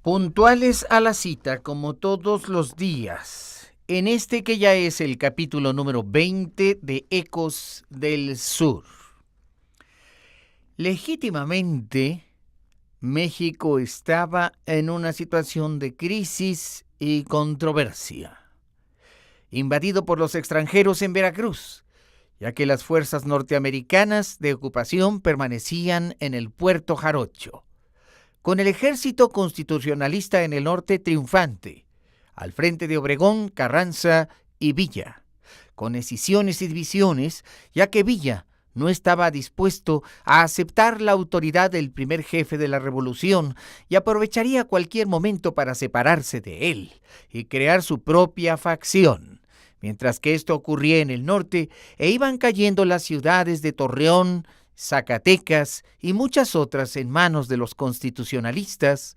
Puntuales a la cita, como todos los días, en este que ya es el capítulo número 20 de Ecos del Sur. Legítimamente, México estaba en una situación de crisis y controversia, invadido por los extranjeros en Veracruz, ya que las fuerzas norteamericanas de ocupación permanecían en el Puerto Jarocho, con el ejército constitucionalista en el norte triunfante, al frente de Obregón, Carranza y Villa, con escisiones y divisiones, ya que Villa no estaba dispuesto a aceptar la autoridad del primer jefe de la revolución y aprovecharía cualquier momento para separarse de él y crear su propia facción. Mientras que esto ocurría en el norte, iban cayendo las ciudades de Torreón, Zacatecas y muchas otras en manos de los constitucionalistas.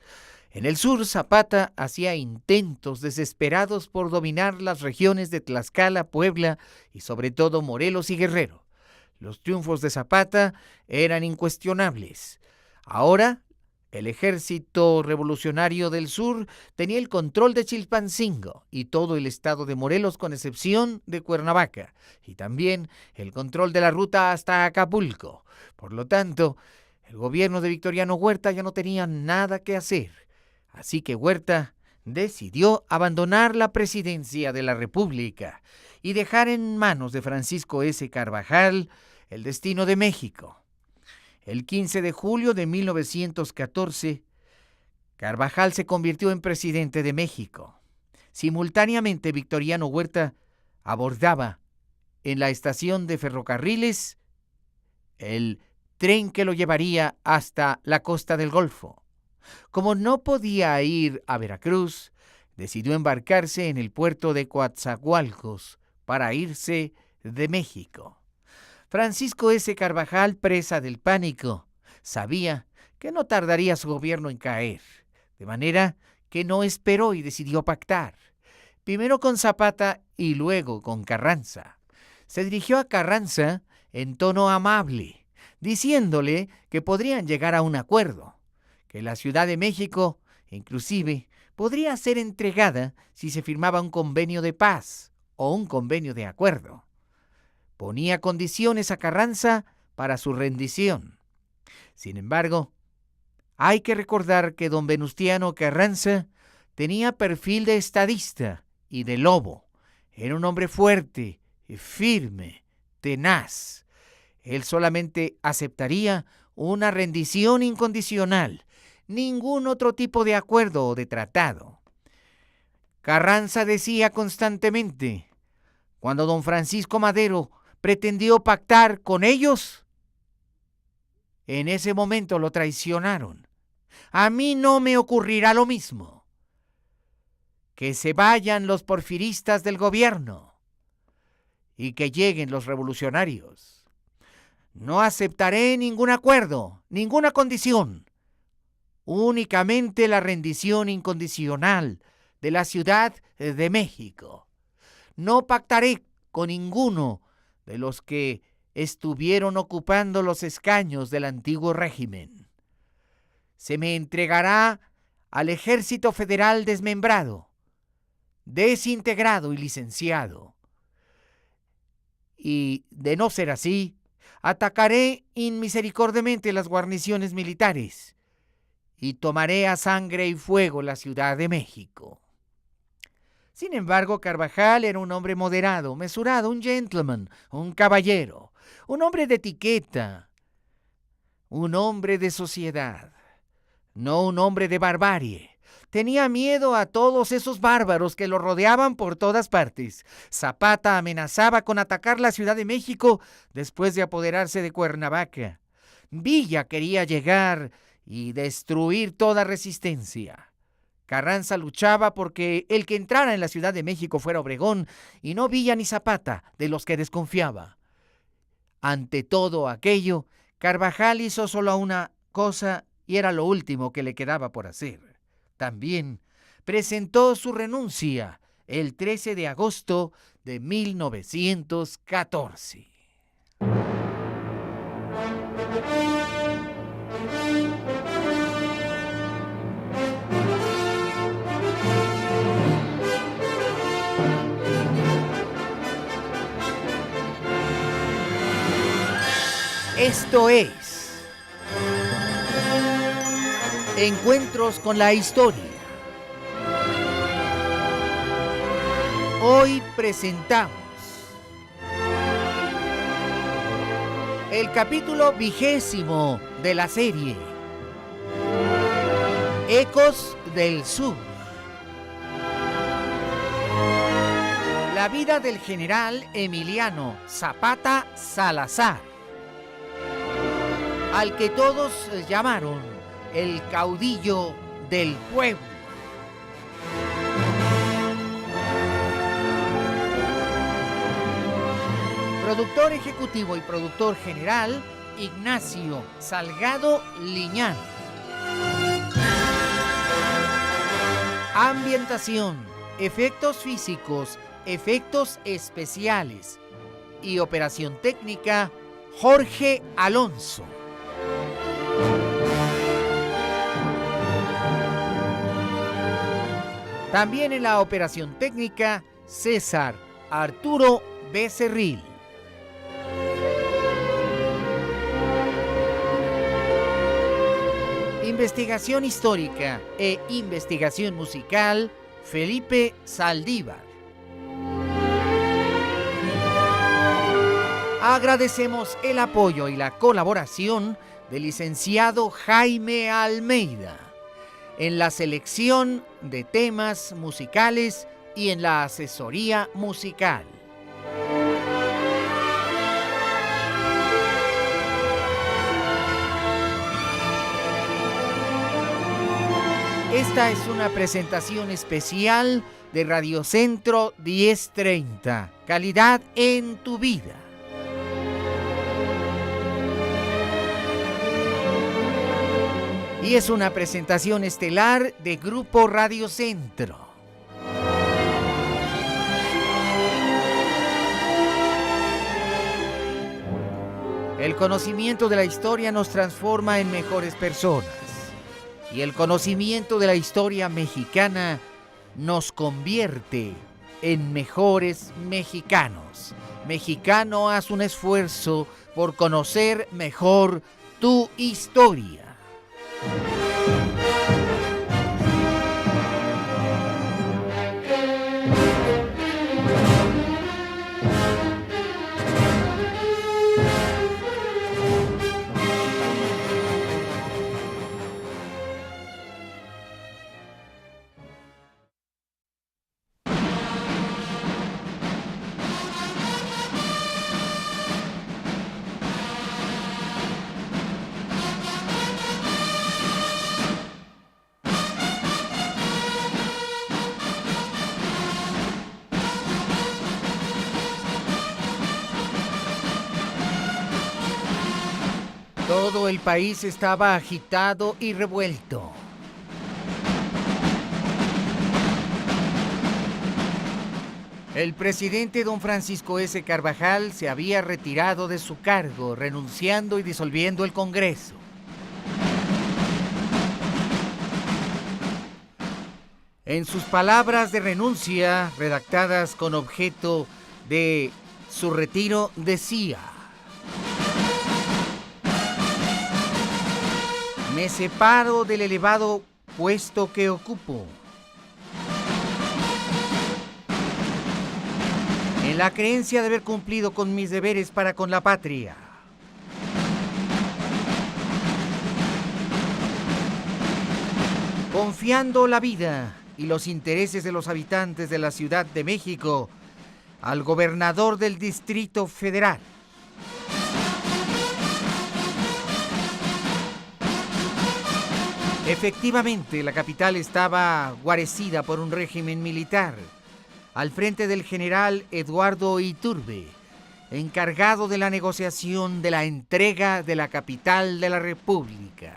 En el sur, Zapata hacía intentos desesperados por dominar las regiones de Tlaxcala, Puebla y sobre todo Morelos y Guerrero. Los triunfos de Zapata eran incuestionables. Ahora, el ejército revolucionario del sur tenía el control de Chilpancingo y todo el estado de Morelos con excepción de Cuernavaca, y también el control de la ruta hasta Acapulco. Por lo tanto, el gobierno de Victoriano Huerta ya no tenía nada que hacer. Así que Huerta decidió abandonar la presidencia de la República y dejar en manos de Francisco S. Carvajal el destino de México. El 15 de julio de 1914, Carvajal se convirtió en presidente de México. Simultáneamente, Victoriano Huerta abordaba en la estación de ferrocarriles el tren que lo llevaría hasta la costa del Golfo. Como no podía ir a Veracruz, decidió embarcarse en el puerto de Coatzacoalcos para irse de México. Francisco S. Carvajal, presa del pánico, sabía que no tardaría su gobierno en caer, de manera que no esperó y decidió pactar, primero con Zapata y luego con Carranza. Se dirigió a Carranza en tono amable, diciéndole que podrían llegar a un acuerdo, que la Ciudad de México, inclusive, podría ser entregada si se firmaba un convenio de paz o un convenio de acuerdo. Ponía condiciones a Carranza para su rendición. Sin embargo, hay que recordar que don Venustiano Carranza tenía perfil de estadista y de lobo. Era un hombre fuerte, firme, tenaz. Él solamente aceptaría una rendición incondicional, ningún otro tipo de acuerdo o de tratado. Carranza decía constantemente, cuando don Francisco Madero pretendió pactar con ellos, en ese momento lo traicionaron. A mí no me ocurrirá lo mismo. Que se vayan los porfiristas del gobierno y que lleguen los revolucionarios. No aceptaré ningún acuerdo, ninguna condición. Únicamente la rendición incondicional de la Ciudad de México. No pactaré con ninguno de los que estuvieron ocupando los escaños del antiguo régimen. Se me entregará al Ejército Federal desmembrado, desintegrado y licenciado. Y, de no ser así, atacaré inmisericordiamente las guarniciones militares y tomaré a sangre y fuego la Ciudad de México. Sin embargo, Carvajal era un hombre moderado, mesurado, un gentleman, un caballero, un hombre de etiqueta, un hombre de sociedad, no un hombre de barbarie. Tenía miedo a todos esos bárbaros que lo rodeaban por todas partes. Zapata amenazaba con atacar la Ciudad de México después de apoderarse de Cuernavaca. Villa quería llegar y destruir toda resistencia. Carranza luchaba porque el que entrara en la Ciudad de México fuera Obregón y no Villa ni Zapata, de los que desconfiaba. Ante todo aquello, Carvajal hizo solo una cosa y era lo último que le quedaba por hacer. También presentó su renuncia el 13 de agosto de 1914. Esto es Encuentros con la Historia. Hoy presentamos el capítulo 20 de la serie Ecos del Sur. La vida del general Emiliano Zapata Salazar, al que todos llamaron el caudillo del pueblo. Productor ejecutivo y productor general, Ignacio Salgado Liñán. Ambientación, efectos físicos, efectos especiales y operación técnica, Jorge Alonso. También en la operación técnica, César Arturo Becerril. Investigación histórica e investigación musical, Felipe Saldívar. Agradecemos el apoyo y la colaboración del licenciado Jaime Almeida en la selección de temas musicales y en la asesoría musical. Esta es una presentación especial de Radio Centro 1030, calidad en tu vida. Y es una presentación estelar de Grupo Radio Centro. El conocimiento de la historia nos transforma en mejores personas. Y el conocimiento de la historia mexicana nos convierte en mejores mexicanos. Mexicano, haz un esfuerzo por conocer mejor tu historia. Todo el país estaba agitado y revuelto. El presidente don Francisco S. Carvajal se había retirado de su cargo, renunciando y disolviendo el Congreso. En sus palabras de renuncia, redactadas con objeto de su retiro, decía: me separo del elevado puesto que ocupo. En la creencia de haber cumplido con mis deberes para con la patria. Confiando la vida y los intereses de los habitantes de la Ciudad de México al gobernador del Distrito Federal. Efectivamente, la capital estaba guarecida por un régimen militar, al frente del general Eduardo Iturbe, encargado de la negociación de la entrega de la capital de la República.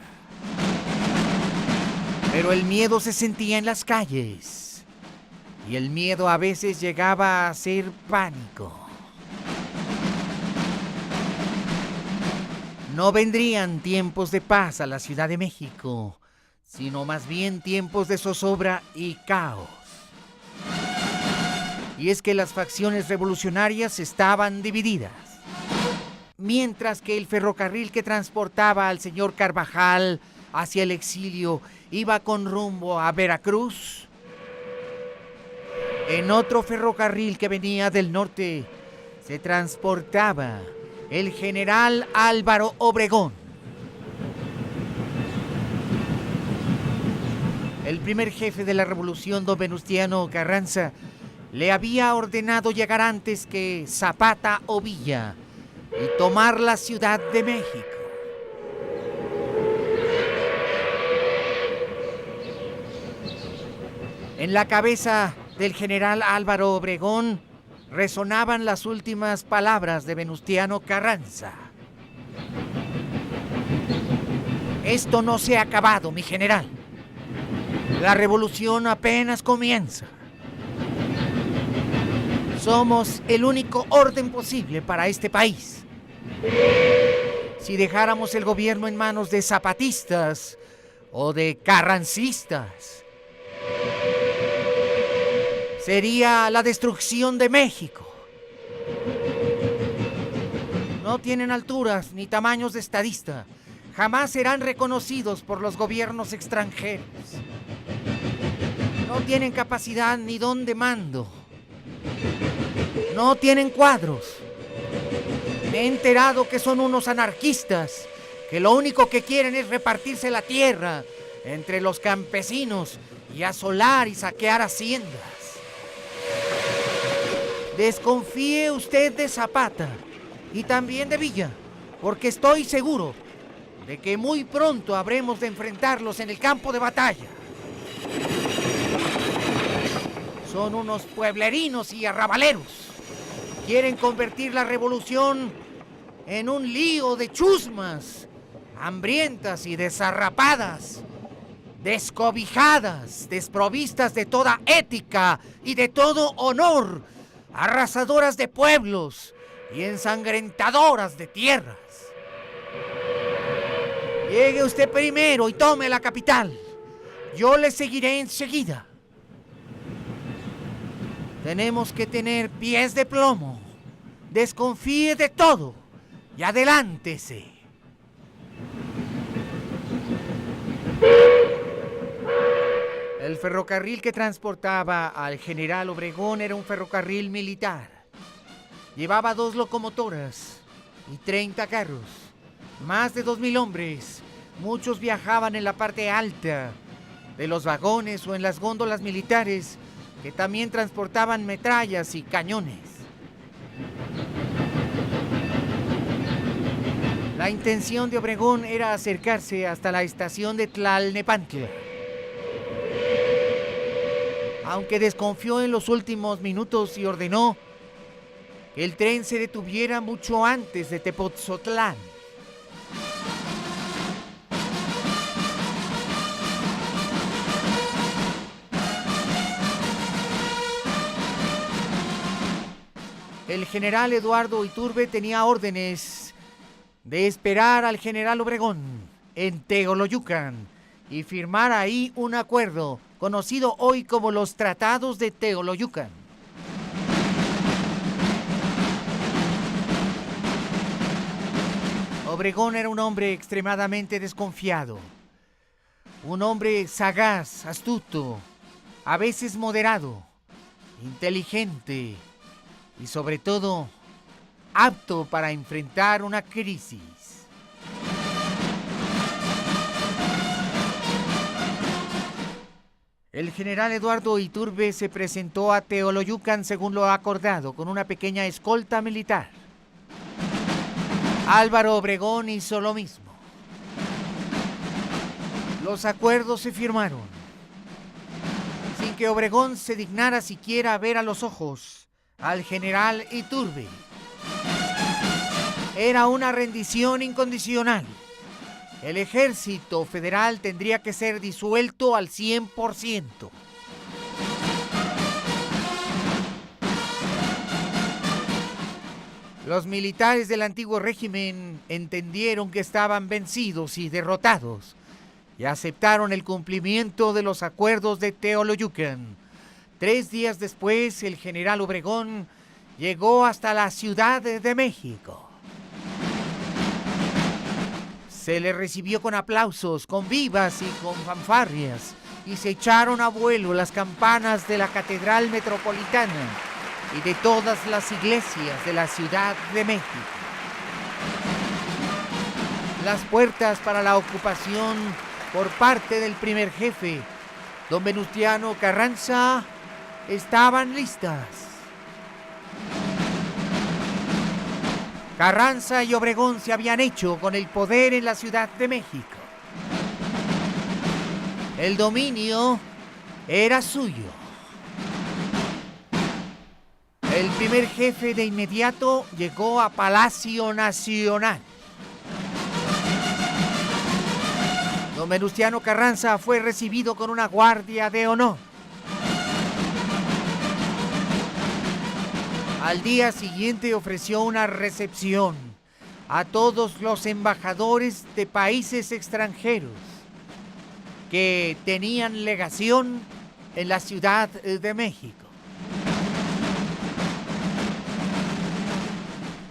Pero el miedo se sentía en las calles, y el miedo a veces llegaba a ser pánico. No vendrían tiempos de paz a la Ciudad de México, sino más bien tiempos de zozobra y caos. Y es que las facciones revolucionarias estaban divididas. mientras que el ferrocarril que transportaba al señor Carvajal hacia el exilio iba con rumbo a Veracruz, en otro ferrocarril que venía del norte se transportaba el general Álvaro Obregón. El primer jefe de la revolución, don Venustiano Carranza, le había ordenado llegar antes que Zapata o Villa y tomar la Ciudad de México. En la cabeza del general Álvaro Obregón resonaban las últimas palabras de Venustiano Carranza. Esto no se ha acabado, mi general. La revolución apenas comienza. Somos el único orden posible para este país. Si dejáramos el gobierno en manos de zapatistas o de carrancistas, sería la destrucción de México. No tienen alturas ni tamaños de estadista. Jamás serán reconocidos por los gobiernos extranjeros. No tienen capacidad ni don de mando. No tienen cuadros. Me he enterado que son unos anarquistas, que lo único que quieren es repartirse la tierra entre los campesinos y asolar y saquear haciendas. Desconfíe usted de Zapata y también de Villa, porque estoy seguro de que muy pronto habremos de enfrentarlos en el campo de batalla. Son unos pueblerinos y arrabaleros. Quieren convertir la revolución en un lío de chusmas, hambrientas y desarrapadas, descobijadas, desprovistas de toda ética y de todo honor, arrasadoras de pueblos y ensangrentadoras de tierras. Llegue usted primero y tome la capital. Yo le seguiré enseguida. Tenemos que tener pies de plomo. Desconfíe de todo y adelántese. El ferrocarril que transportaba al general Obregón era un ferrocarril militar. Llevaba 2 locomotoras y 30 carros. Más de 2,000 hombres. Muchos viajaban en la parte alta de los vagones o en las góndolas militares que también transportaban metrallas y cañones. La intención de Obregón era acercarse hasta la estación de Tlalnepantla. Aunque desconfió en los últimos minutos y ordenó que el tren se detuviera mucho antes de Tepoztlán. El general Eduardo Iturbe tenía órdenes de esperar al general Obregón en Teoloyucan y firmar ahí un acuerdo conocido hoy como los Tratados de Teoloyucan. Obregón era un hombre extremadamente desconfiado, un hombre sagaz, astuto, a veces moderado, inteligente y sobre todo apto para enfrentar una crisis. El general Eduardo Iturbe se presentó a Teoloyucan según lo acordado, con una pequeña escolta militar. Álvaro Obregón hizo lo mismo. Los acuerdos se firmaron, sin que Obregón se dignara siquiera a ver a los ojos al general Iturbe. Era una rendición incondicional. El ejército federal tendría que ser disuelto al 100%. Los militares del antiguo régimen entendieron que estaban vencidos y derrotados y aceptaron el cumplimiento de los acuerdos de Teoloyucan. 3 días después, el general Obregón llegó hasta la Ciudad de México. Se le recibió con aplausos, con vivas y con fanfarrias, y se echaron a vuelo las campanas de la Catedral Metropolitana y de todas las iglesias de la Ciudad de México. Las puertas para la ocupación por parte del primer jefe, don Venustiano Carranza, estaban listas. Carranza y Obregón se habían hecho con el poder en la Ciudad de México. El dominio era suyo. El primer jefe de inmediato llegó a Palacio Nacional. Don Venustiano Carranza fue recibido con una guardia de honor. Al día siguiente ofreció una recepción a todos los embajadores de países extranjeros que tenían legación en la Ciudad de México.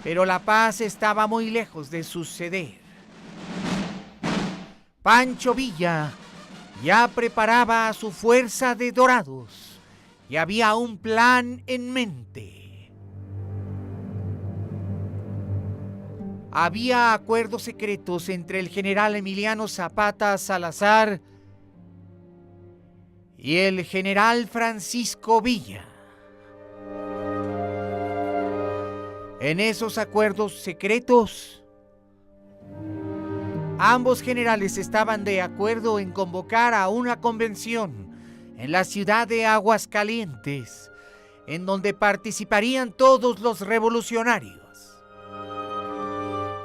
Pero la paz estaba muy lejos de suceder. Pancho Villa ya preparaba a su fuerza de dorados y había un plan en mente. Había acuerdos secretos entre el general Emiliano Zapata Salazar y el general Francisco Villa. En esos acuerdos secretos, ambos generales estaban de acuerdo en convocar a una convención en la ciudad de Aguascalientes, en donde participarían todos los revolucionarios,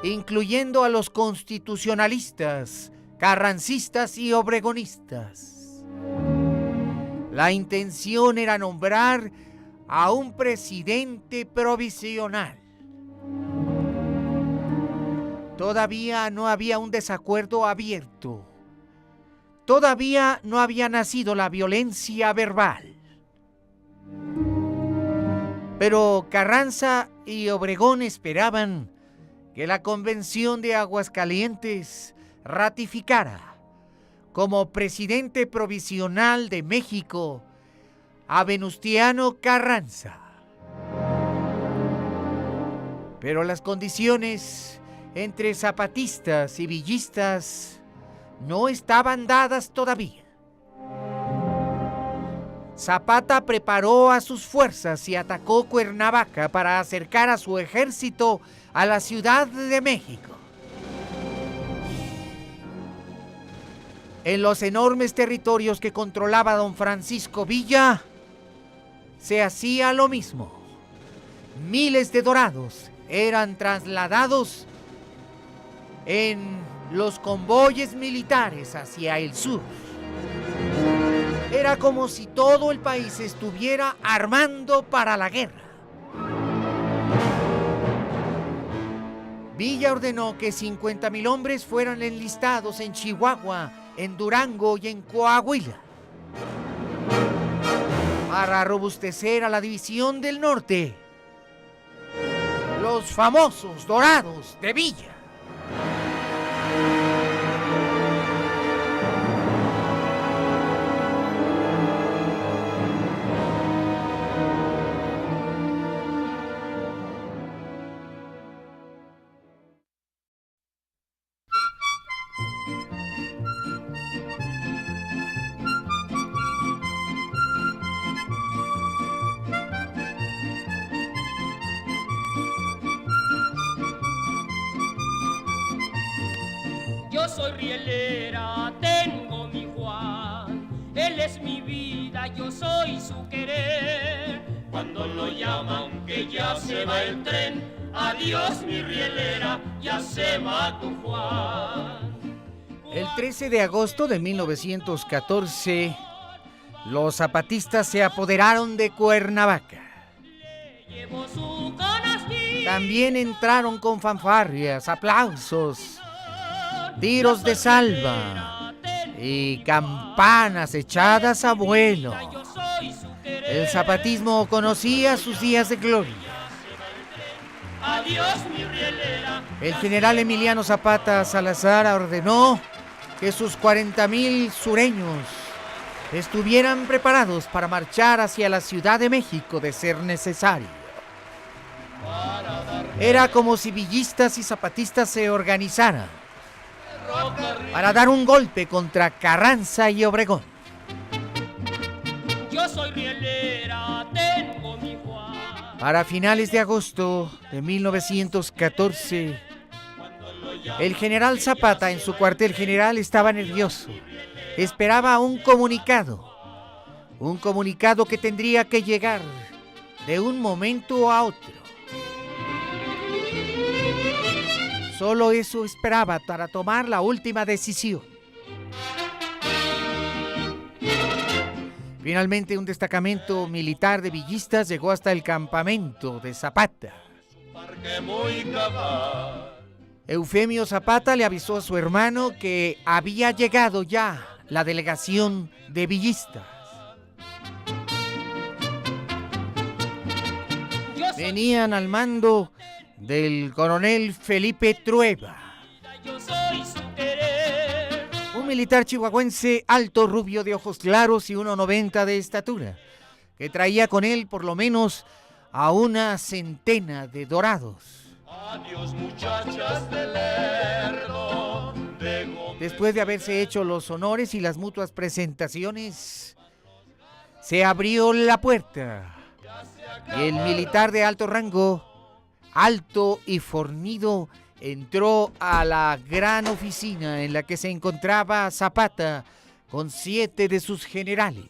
incluyendo a los constitucionalistas, carrancistas y obregonistas. La intención era nombrar a un presidente provisional. Todavía no había un desacuerdo abierto. Todavía no había nacido la violencia verbal. Pero Carranza y Obregón esperaban que la Convención de Aguascalientes ratificara como presidente provisional de México a Venustiano Carranza. Pero las condiciones entre zapatistas y villistas no estaban dadas todavía. Zapata preparó a sus fuerzas y atacó Cuernavaca para acercar a su ejército a la Ciudad de México. En los enormes territorios que controlaba don Francisco Villa, se hacía lo mismo. Miles de dorados eran trasladados en los convoyes militares hacia el sur. Era como si todo el país estuviera armando para la guerra. Villa ordenó que 50,000 hombres fueran enlistados en Chihuahua, en Durango y en Coahuila, para robustecer a la División del Norte, los famosos dorados de Villa. Yo soy rielera, tengo mi Juan, él es mi vida, yo soy su querer. Cuando lo llaman que ya se va el tren, adiós mi rielera, ya se va tu Juan. El 13 de agosto de 1914, los zapatistas se apoderaron de Cuernavaca. También entraron con fanfarrias, aplausos, tiros de salva y campanas echadas a vuelo. El zapatismo conocía sus días de gloria. adiós mi rielera. El general Emiliano Zapata Salazar ordenó que sus 40,000 sureños estuvieran preparados para marchar hacia la Ciudad de México de ser necesario. Era como si villistas y zapatistas se organizaran para dar un golpe contra Carranza y Obregón. Yo soy rielera, tengo mi Juan. Para finales de agosto de 1914, el general Zapata en su cuartel general estaba nervioso. Esperaba un comunicado que tendría que llegar de un momento a otro. Solo eso esperaba para tomar la última decisión. Finalmente, un destacamento militar de villistas llegó hasta el campamento de Zapata. Eufemio Zapata le avisó a su hermano que había llegado ya la delegación de villistas. Venían al mando del coronel Felipe Trueba, un militar chihuahuense alto, rubio, de ojos claros y 1,90 de estatura, que traía con él por lo menos a una centena de dorados. Adiós, muchachas de Lerdo. Después de haberse hecho los honores y las mutuas presentaciones, se abrió la puerta y el militar de alto rango, alto y fornido, entró a la gran oficina en la que se encontraba Zapata con 7 de sus generales.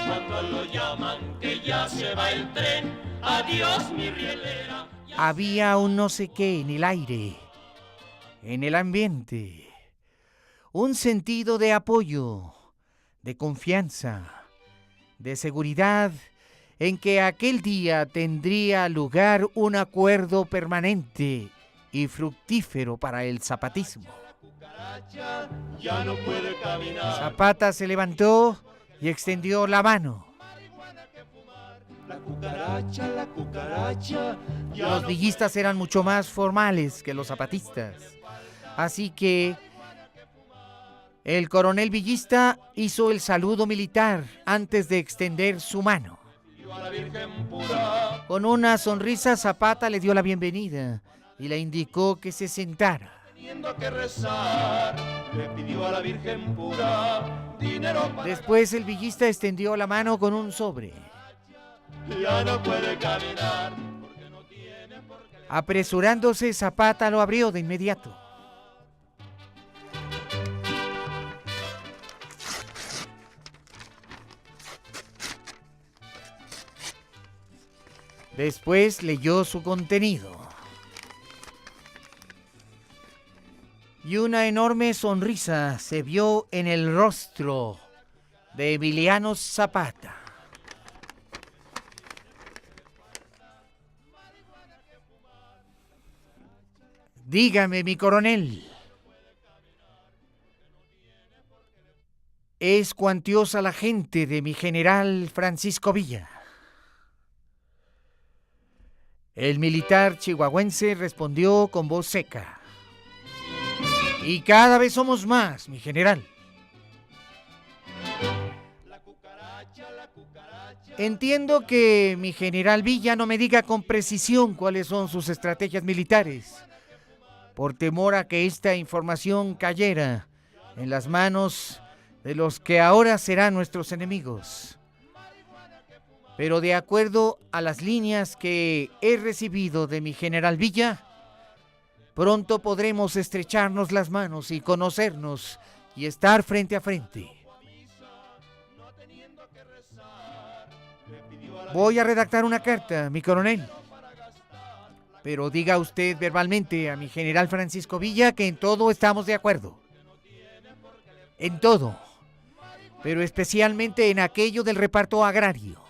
Cuando lo llaman que ya se va el tren, adiós mi rielera. Había un no sé qué en el aire, en el ambiente, un sentido de apoyo, de confianza, de seguridad, en que aquel día tendría lugar un acuerdo permanente y fructífero para el zapatismo. Ya no puede caminar. Zapata se levantó y extendió la mano. La cucaracha. Los villistas eran mucho más formales que los zapatistas. Así que el coronel villista hizo el saludo militar antes de extender su mano. Con una sonrisa, Zapata le dio la bienvenida y le indicó que se sentara. Teniendo que rezar, le pidió a la Virgen pura dinero para... Después el villista extendió la mano con un sobre. Ya no puede caminar porque no tiene por qué... Apresurándose, Zapata lo abrió de inmediato. Después leyó su contenido. Y una enorme sonrisa se vio en el rostro de Emiliano Zapata. Dígame, mi coronel, ¿es cuantiosa la gente de mi general Francisco Villa? El militar chihuahuense respondió con voz seca. Y cada vez somos más, mi general. Entiendo que mi general Villa no me diga con precisión cuáles son sus estrategias militares, por temor a que esta información cayera en las manos de los que ahora serán nuestros enemigos. Pero de acuerdo a las líneas que he recibido de mi general Villa, pronto podremos estrecharnos las manos y conocernos y estar frente a frente. Voy a redactar una carta, mi coronel. Pero diga usted verbalmente a mi general Francisco Villa que en todo estamos de acuerdo. En todo, pero especialmente en aquello del reparto agrario.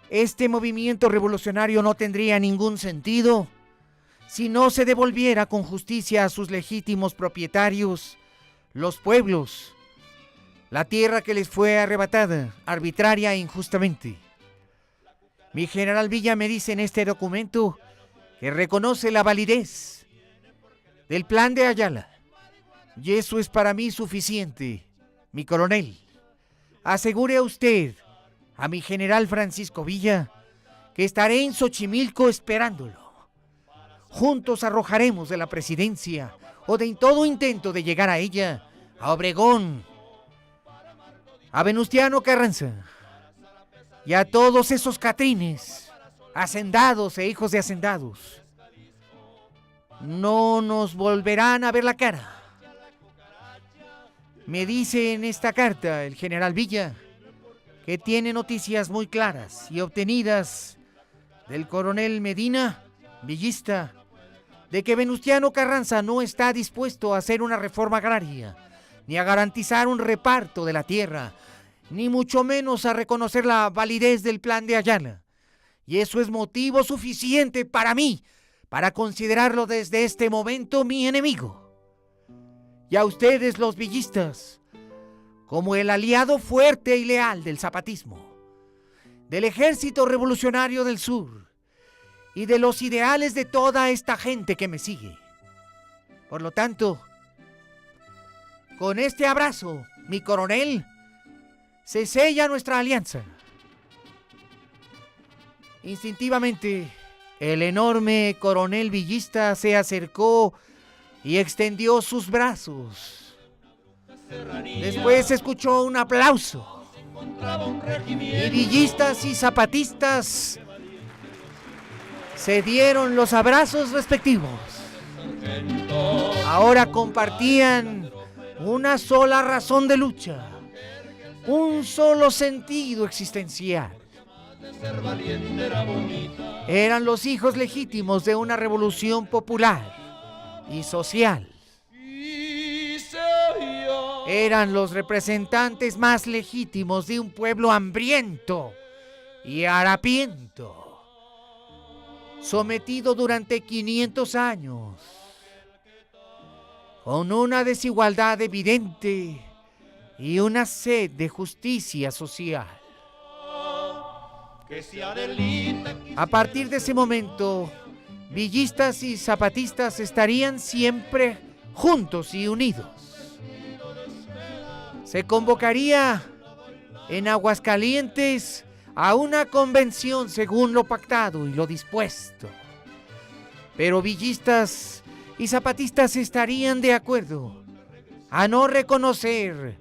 Este movimiento revolucionario no tendría ningún sentido si no se devolviera con justicia a sus legítimos propietarios, los pueblos, la tierra que les fue arrebatada arbitraria e injustamente. Mi general Villa me dice en este documento que reconoce la validez del plan de Ayala. Y eso es para mí suficiente, mi coronel. Asegure usted a mi general Francisco Villa que estaré en Xochimilco esperándolo. Juntos arrojaremos de la presidencia o de todo intento de llegar a ella, a Obregón, a Venustiano Carranza y a todos esos catrines, hacendados e hijos de hacendados. No nos volverán a ver la cara. Me dice en esta carta el general Villa que tiene noticias muy claras y obtenidas del coronel Medina, villista, de que Venustiano Carranza no está dispuesto a hacer una reforma agraria, ni a garantizar un reparto de la tierra, ni mucho menos a reconocer la validez del plan de Ayala. Y eso es motivo suficiente para mí, para considerarlo desde este momento mi enemigo. Y a ustedes los villistas, como el aliado fuerte y leal del zapatismo, del Ejército Revolucionario del Sur y de los ideales de toda esta gente que me sigue. Por lo tanto, con este abrazo, mi coronel, se sella nuestra alianza. Instintivamente, el enorme coronel villista se acercó y extendió sus brazos. Después se escuchó un aplauso. Y villistas y zapatistas se dieron los abrazos respectivos. Ahora compartían una sola razón de lucha, un solo sentido existencial. Eran los hijos legítimos de una revolución popular y social. Eran los representantes más legítimos de un pueblo hambriento y harapiento, sometido durante 500 años, con una desigualdad evidente y una sed de justicia social. A partir de ese momento, villistas y zapatistas estarían siempre juntos y unidos. Se convocaría en Aguascalientes a una convención según lo pactado y lo dispuesto. Pero villistas y zapatistas estarían de acuerdo a no reconocer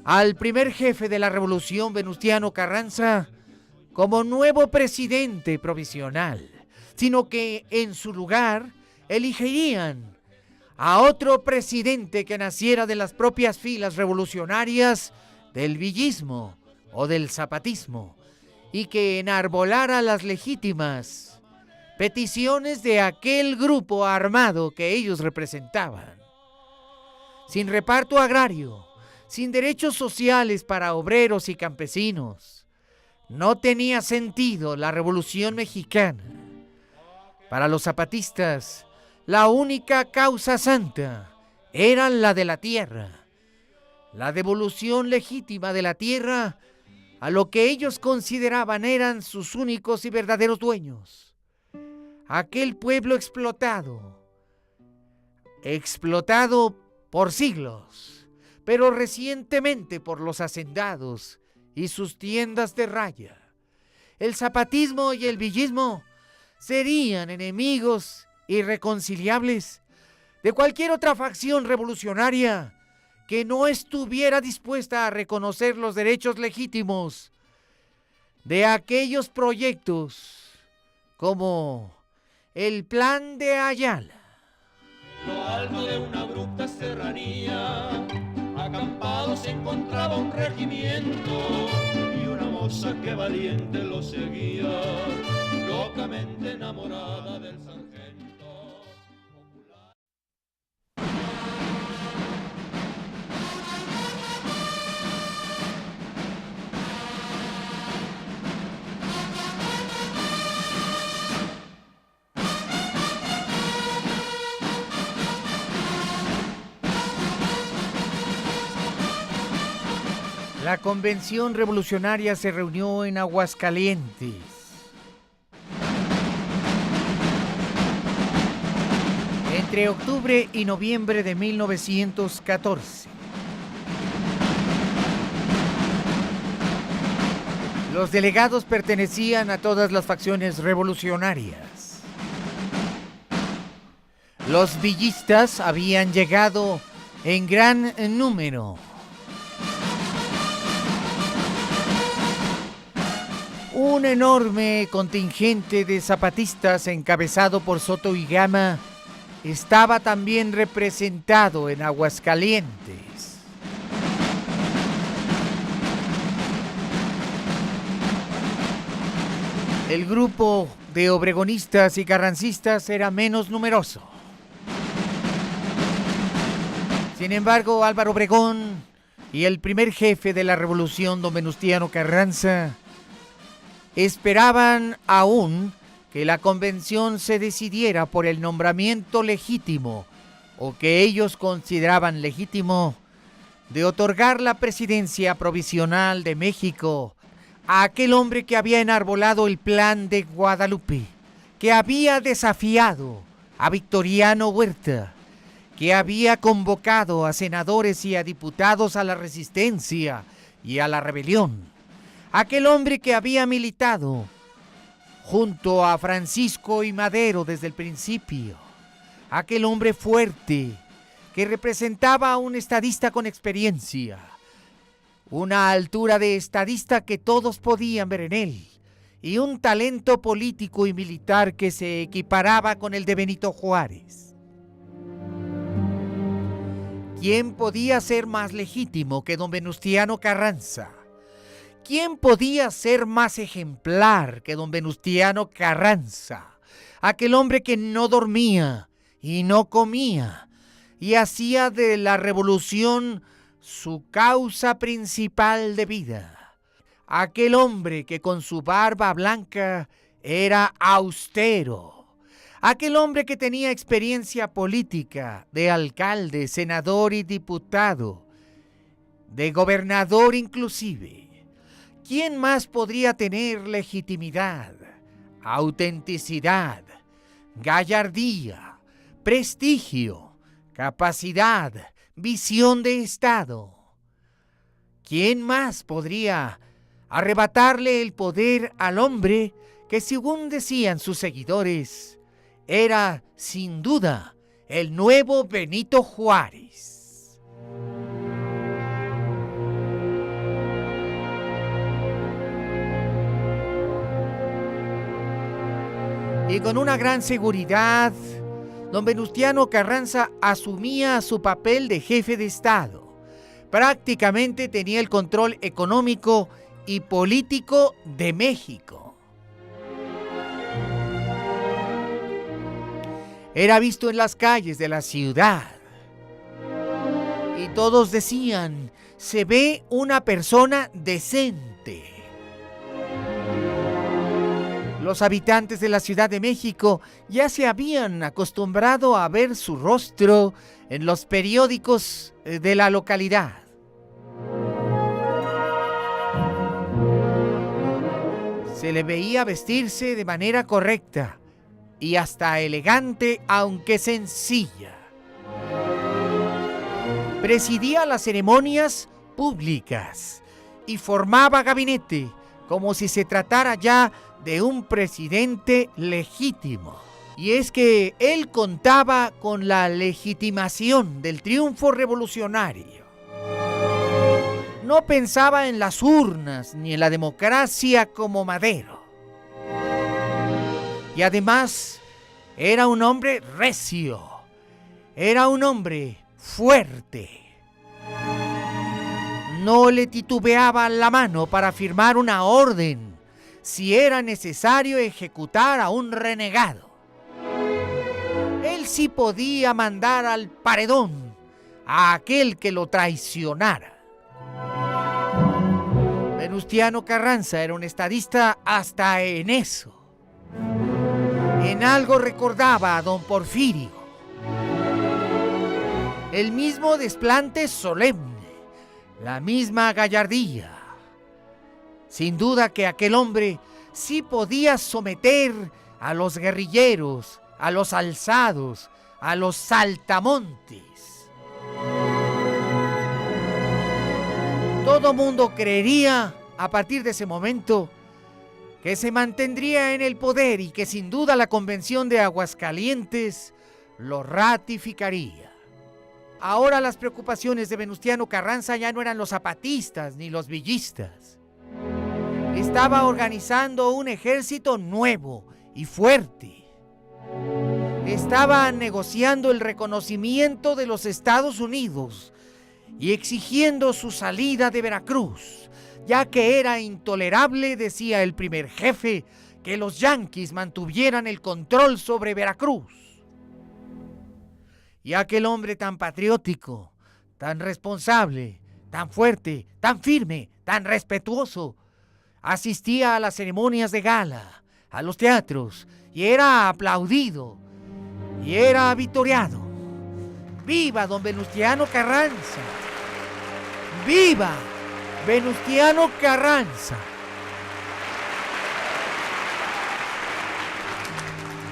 al primer jefe de la revolución, Venustiano Carranza, como nuevo presidente provisional, sino que en su lugar elegirían a otro presidente que naciera de las propias filas revolucionarias del villismo o del zapatismo y que enarbolara las legítimas peticiones de aquel grupo armado que ellos representaban. Sin reparto agrario, sin derechos sociales para obreros y campesinos, no tenía sentido la Revolución Mexicana. Para los zapatistas, la única causa santa era la de la tierra, la devolución legítima de la tierra a lo que ellos consideraban eran sus únicos y verdaderos dueños. Aquel pueblo explotado por siglos, pero recientemente por los hacendados y sus tiendas de raya. El zapatismo y el villismo serían enemigos irreconciliables de cualquier otra facción revolucionaria que no estuviera dispuesta a reconocer los derechos legítimos de aquellos proyectos como el Plan de Ayala. Lo alto de una abrupta serranía, acampado se encontraba un regimiento y una moza que valiente lo seguía, locamente enamorada del sargento. La Convención Revolucionaria se reunió en Aguascalientes. Entre octubre y noviembre de 1914. Los delegados pertenecían a todas las facciones revolucionarias. Los villistas habían llegado en gran número. Un enorme contingente de zapatistas encabezado por Soto y Gama estaba también representado en Aguascalientes. El grupo de obregonistas y carrancistas era menos numeroso. Sin embargo, Álvaro Obregón y el primer jefe de la revolución, don Venustiano Carranza, esperaban aún que la convención se decidiera por el nombramiento legítimo, o que ellos consideraban legítimo, de otorgar la presidencia provisional de México a aquel hombre que había enarbolado el Plan de Guadalupe, que había desafiado a Victoriano Huerta, que había convocado a senadores y a diputados a la resistencia y a la rebelión, aquel hombre que había militado junto a Francisco y Madero desde el principio, aquel hombre fuerte que representaba a un estadista con experiencia, una altura de estadista que todos podían ver en él, y un talento político y militar que se equiparaba con el de Benito Juárez. ¿Quién podía ser más legítimo que don Venustiano Carranza? ¿Quién podía ser más ejemplar que don Venustiano Carranza? Aquel hombre que no dormía y no comía y hacía de la revolución su causa principal de vida. Aquel hombre que con su barba blanca era austero. Aquel hombre que tenía experiencia política de alcalde, senador y diputado, de gobernador inclusive. ¿Quién más podría tener legitimidad, autenticidad, gallardía, prestigio, capacidad, visión de Estado? ¿Quién más podría arrebatarle el poder al hombre que, según decían sus seguidores, era sin duda el nuevo Benito Juárez? Y con una gran seguridad, don Venustiano Carranza asumía su papel de jefe de Estado. Prácticamente tenía el control económico y político de México. Era visto en las calles de la ciudad y todos decían: se ve una persona decente. Los habitantes de la Ciudad de México ya se habían acostumbrado a ver su rostro en los periódicos de la localidad. Se le veía vestirse de manera correcta y hasta elegante, aunque sencilla. Presidía las ceremonias públicas y formaba gabinete como si se tratara ya de un presidente legítimo. Y es que él contaba con la legitimación del triunfo revolucionario. No pensaba en las urnas ni en la democracia como Madero. Y además era un hombre recio, era un hombre fuerte. No le titubeaba la mano para firmar una orden si era necesario ejecutar a un renegado. Él sí podía mandar al paredón a aquel que lo traicionara. Venustiano Carranza era un estadista hasta en eso. En algo recordaba a don Porfirio. El mismo desplante solemne, la misma gallardía. Sin duda que aquel hombre sí podía someter a los guerrilleros, a los alzados, a los saltamontes. Todo mundo creería, a partir de ese momento, que se mantendría en el poder y que sin duda la Convención de Aguascalientes lo ratificaría. Ahora las preocupaciones de Venustiano Carranza ya no eran los zapatistas ni los villistas. Estaba organizando un ejército nuevo y fuerte. Estaba negociando el reconocimiento de los Estados Unidos y exigiendo su salida de Veracruz, ya que era intolerable, decía el primer jefe, que los yanquis mantuvieran el control sobre Veracruz. Y aquel hombre tan patriótico, tan responsable, tan fuerte, tan firme, tan respetuoso, asistía a las ceremonias de gala, a los teatros, y era aplaudido, y era vitoreado. ¡Viva don Venustiano Carranza! ¡Viva Venustiano Carranza!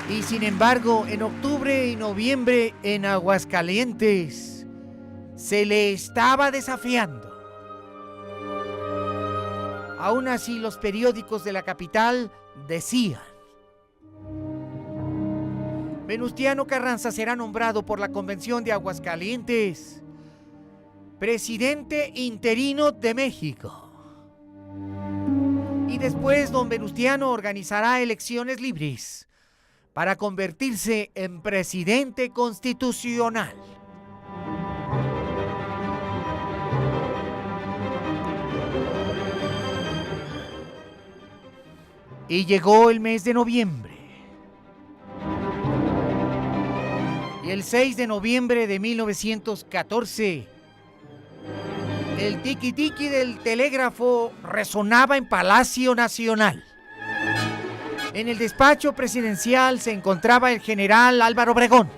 Y sin embargo, en octubre y noviembre en Aguascalientes se le estaba desafiando. Aún así, los periódicos de la capital decían: Venustiano Carranza será nombrado por la Convención de Aguascalientes presidente interino de México. Y después don Venustiano organizará elecciones libres para convertirse en presidente constitucional. Y llegó el mes de noviembre. Y el 6 de noviembre de 1914, el tiqui-tiqui del telégrafo resonaba en Palacio Nacional. En el despacho presidencial se encontraba el general Álvaro Obregón.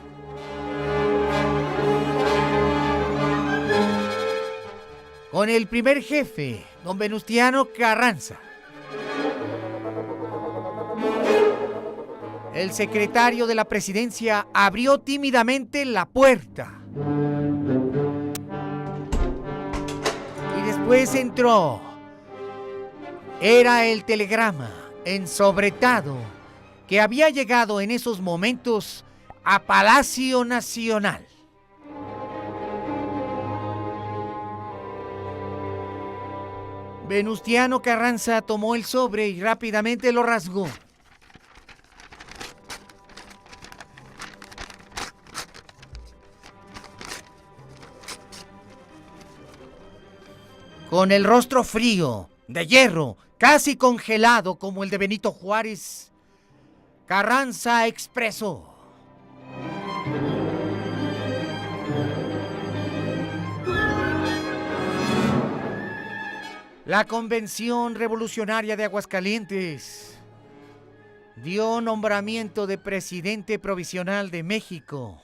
Con el primer jefe, don Venustiano Carranza. El secretario de la presidencia abrió tímidamente la puerta. Y después entró. Era el telegrama ensobretado que había llegado en esos momentos a Palacio Nacional. Venustiano Carranza tomó el sobre y rápidamente lo rasgó. Con el rostro frío, de hierro, casi congelado como el de Benito Juárez, Carranza expresó: la Convención Revolucionaria de Aguascalientes dio nombramiento de presidente provisional de México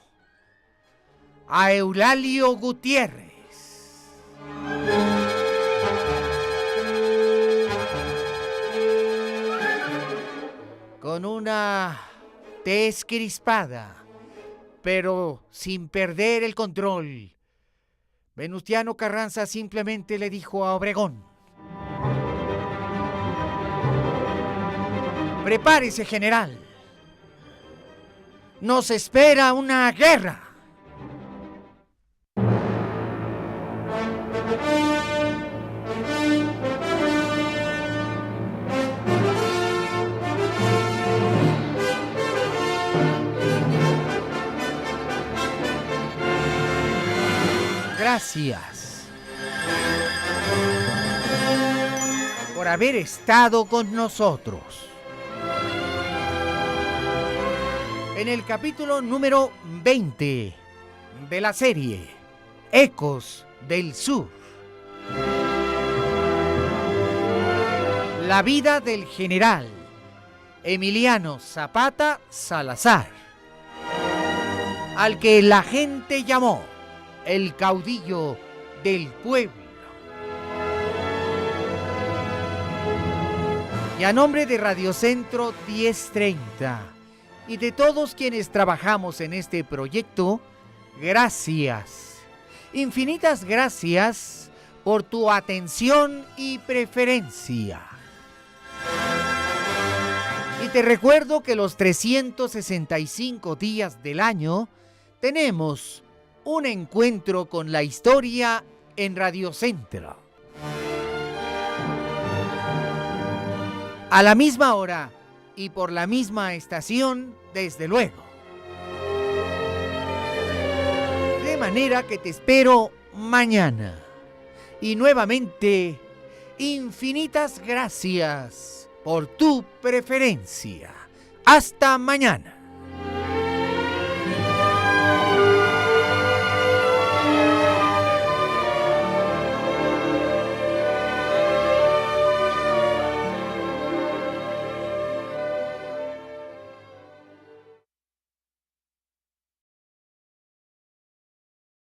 a Eulalio Gutiérrez. Con una tez crispada, pero sin perder el control, Venustiano Carranza simplemente le dijo a Obregón: prepárese, general. Nos espera una guerra. Gracias por haber estado con nosotros. En el capítulo número 20 de la serie Ecos del Sur, la vida del general Emiliano Zapata Salazar, al que la gente llamó el caudillo del pueblo. Y a nombre de Radio Centro 1030 y de todos quienes trabajamos en este proyecto, gracias. Infinitas gracias por tu atención y preferencia. Y te recuerdo que los 365 días del año tenemos un encuentro con la historia en Radio Centro. A la misma hora y por la misma estación, desde luego. De manera que te espero mañana. Y nuevamente, infinitas gracias por tu preferencia. Hasta mañana.